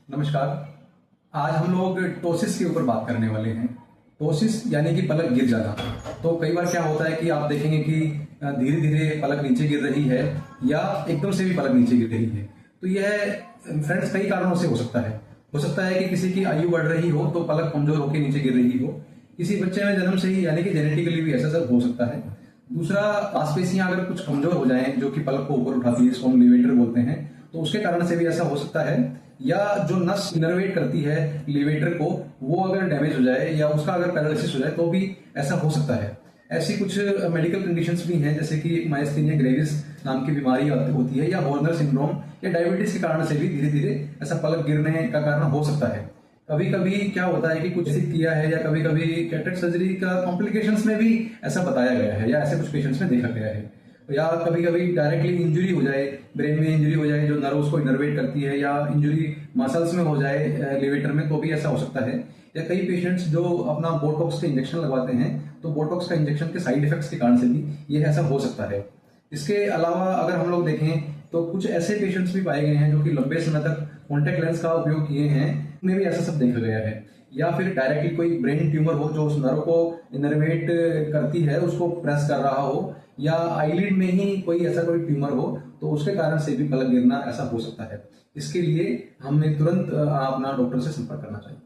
नमस्कार। आज हम लोग टोसिस के ऊपर बात करने वाले हैं। टोसिस यानी कि पलक गिर जाना। तो कई बार क्या होता है कि आप देखेंगे कि धीरे धीरे पलक नीचे गिर रही है या एकदम से भी पलक नीचे गिर रही है। तो यह फ्रेंड्स कई कारणों से हो सकता है। हो सकता है कि किसी की आयु बढ़ रही हो तो पलक कमजोर होकर नीचे गिर रही हो। किसी बच्चे में जन्म से ही यानी कि जेनेटिकली भी ऐसा सब हो सकता है। दूसरा, मांसपेशियां अगर कुछ कमजोर हो जाएं जो कि पलक को ऊपर उठाती है, इसको हम लीवेटर बोलते हैं, तो उसके कारण से भी ऐसा हो सकता है। या जो नस इनर्वेट करती है लीवेटर को, वो अगर डैमेज हो जाए या उसका अगर पैरालिसिस हो जाए तो भी ऐसा हो सकता है। ऐसी कुछ मेडिकल कंडीशंस भी हैं, जैसे कि माइस्थेनिया ग्रेविस नाम की बीमारी होती है, या हॉर्नर सिंड्रोम या डायबिटीज के कारण से भी धीरे धीरे ऐसा पलक गिरने का कारण हो सकता है। कभी कभी क्या होता है कि कुछ किया है या कभी कभी कैटरेक्ट सर्जरी का कॉम्प्लिकेशंस में भी ऐसा बताया गया है या ऐसे कुछ पेशेंट्स में देखा गया है। या कभी कभी डायरेक्टली इंजरी हो जाए, ब्रेन में इंजरी हो जाए जो नर्व्स को इनर्वेट करती है, या इंजरी मसल्स में हो जाए लिवेटर में, तो भी ऐसा हो सकता है। या कई पेशेंट्स जो अपना बोटॉक्स के इंजेक्शन लगवाते हैं, तो बोटॉक्स का इंजेक्शन के साइड इफेक्ट्स के कारण से भी ये ऐसा हो सकता है। इसके अलावा अगर हम लोग देखें तो कुछ ऐसे पेशेंट्स भी पाए गए हैं जो कि लंबे समय तक कॉन्टेक्ट लेंस का उपयोग किए हैं, उनमें भी ऐसा सब देखा गया है। या फिर डायरेक्टली कोई ब्रेन ट्यूमर हो जो उस नर्व को इनर्वेट करती है, उसको प्रेस कर रहा हो, या आईलिड में ही कोई ऐसा कोई ट्यूमर हो, तो उसके कारण से भी पलक गिरना ऐसा हो सकता है। इसके लिए हमें तुरंत अपना डॉक्टर से संपर्क करना चाहिए।